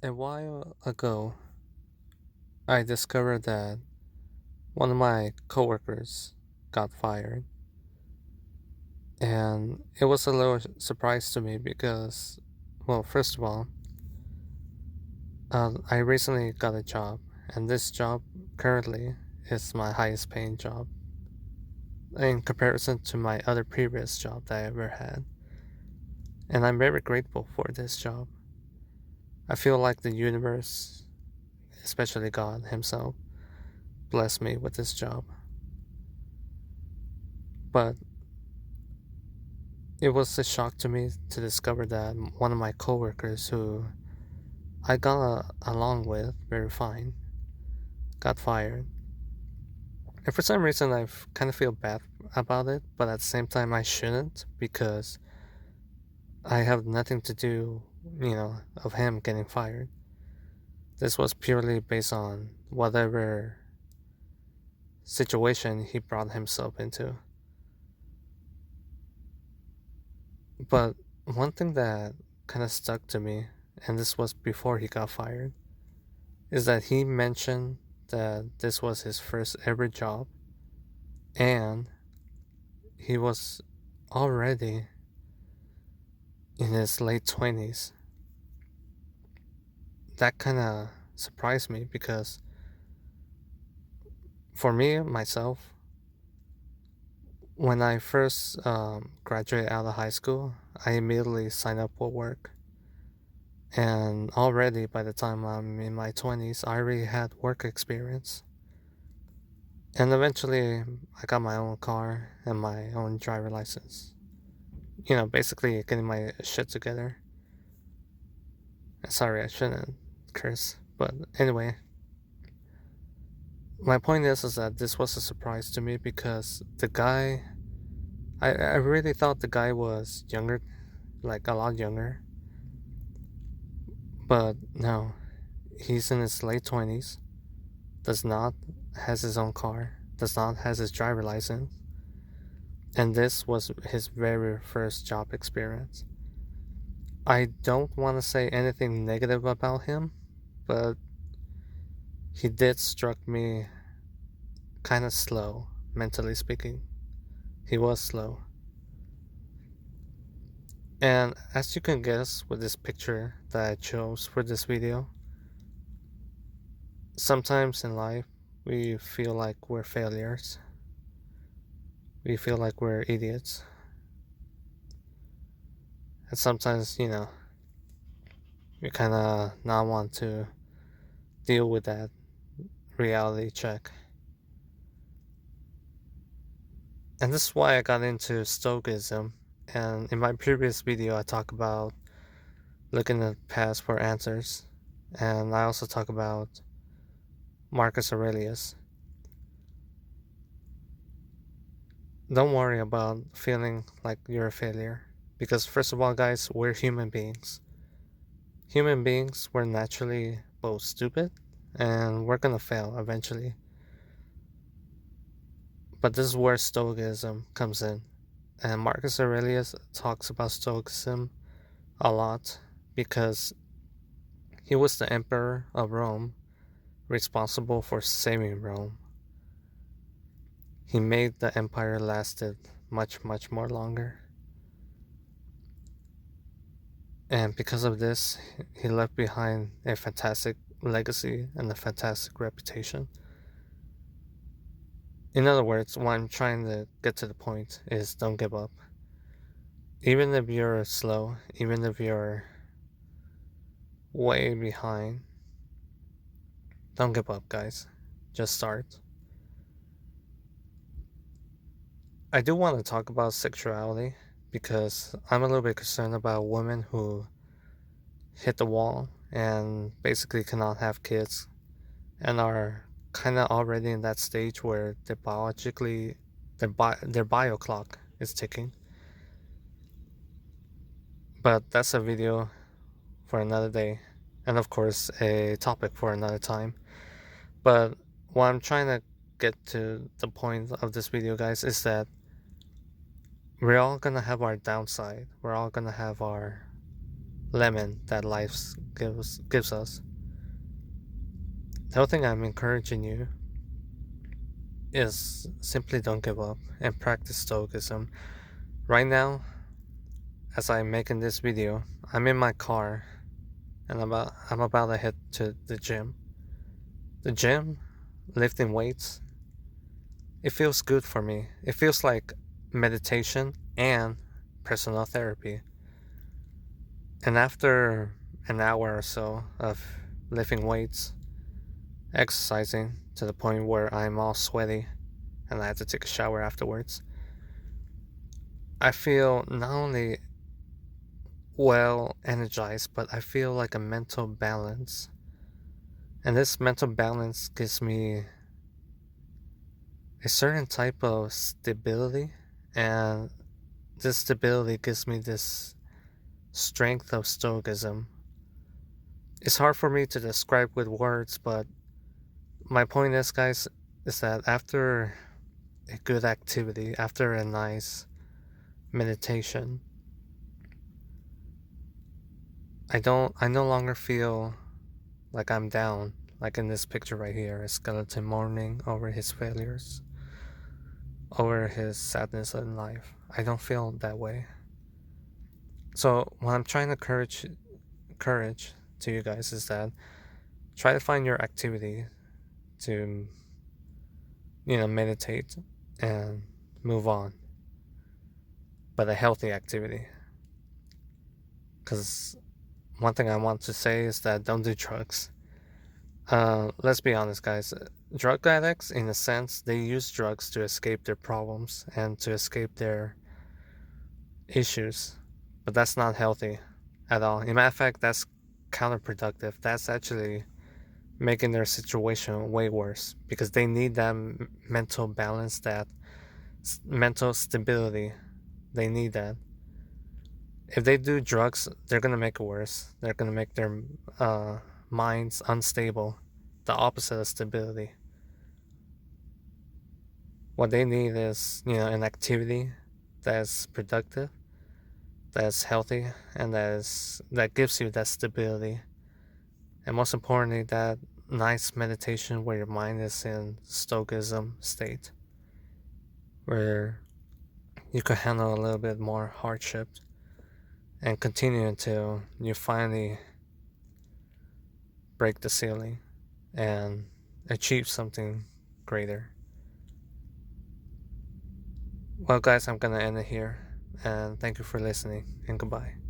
A while ago, I discovered that one of my coworkers got fired, and it was a little surprise to me because, well, first of all, I recently got a job, and this job currently is my highest paying job in comparison to my other previous job that I ever had, and I'm very grateful for this job. I feel like the universe, especially God Himself, blessed me with this job. But it was a shock to me to discover that one of my coworkers, who I got along with very fine, got fired. And for some reason, I kind of feel bad about it, but at the same time, I shouldn't because I have nothing to do, of him getting fired. This was purely based on whatever situation he brought himself into. But one thing that kind of stuck to me, and this was before he got fired, is that he mentioned that this was his first ever job and he was already in his late 20s. That kind of surprised me because for me, myself, when I first graduated out of high school, I immediately signed up for work. And already by the time I'm in my 20s, I already had work experience. And eventually, I got my own car and my own driver license. Basically getting my shit together. Sorry, I shouldn't curse. But anyway, my point is that this was a surprise to me because the guy, I really thought the guy was younger, like a lot younger. But no, he's in his late 20s, does not has his own car, does not has his driver license, and this was his very first job experience. I don't want to say anything negative about him, but he did struck me kind of slow, mentally speaking. He was slow. And as you can guess with this picture that I chose for this video, sometimes in life we feel like we're failures. We feel like we're idiots. And sometimes, we kind of not want to deal with that reality check. And this is why I got into Stoicism. And in my previous video, I talk about looking at the past for answers. And I also talk about Marcus Aurelius. Don't worry about feeling like you're a failure. Because, first of all, guys, we're human beings. Human beings, we're naturally both stupid and we're gonna fail eventually. But this is where Stoicism comes in. And Marcus Aurelius talks about Stoicism a lot because he was the emperor of Rome, responsible for saving Rome. He made the empire lasted much, much more longer. And because of this, he left behind a fantastic legacy and a fantastic reputation. In other words, what I'm trying to get to the point is don't give up. Even if you're slow, even if you're way behind, don't give up, guys. Just start. I do want to talk about sexuality because I'm a little bit concerned about women who hit the wall and basically cannot have kids and are kind of already in that stage where their biologically their bio clock is ticking. But that's a video for another day, and of course a topic for another time. But what I'm trying to get to the point of this video, guys, is that we're all gonna have our downside. We're all gonna have our lemon that life's gives us. The other thing I'm encouraging you is simply don't give up and practice stoicism. Right now, as I'm making this video, I'm in my car and I'm about to head to the gym. The gym, lifting weights, it feels good for me. It feels like meditation and personal therapy. And after an hour or so of lifting weights, exercising to the point where I'm all sweaty and I have to take a shower afterwards, I feel not only well energized, but I feel like a mental balance. And this mental balance gives me a certain type of stability, and this stability gives me this strength of stoicism. It's hard for me to describe with words, but my point is, guys, is that after a good activity, after a nice meditation, I no longer feel like I'm down, like in this picture right here, a skeleton mourning over his failures, over his sadness in life. I don't feel that way. So what I'm trying to courage to you guys is that try to find your activity to, meditate and move on, but a healthy activity. Because one thing I want to say is that don't do drugs. Let's be honest, guys. Drug addicts, in a sense, they use drugs to escape their problems and to escape their issues, but that's not healthy at all. In matter of fact, that's counterproductive. That's actually making their situation way worse because they need that mental balance, that mental stability. They need that. If they do drugs, they're gonna make it worse. They're gonna make their minds unstable, the opposite of stability. What they need is, an activity that's productive, that's healthy, and that gives you that stability. And most importantly, that nice meditation where your mind is in stoicism state, where you can handle a little bit more hardship and continue until you finally break the ceiling and achieve something greater. Well, guys, I'm gonna end it here, and thank you for listening, and goodbye.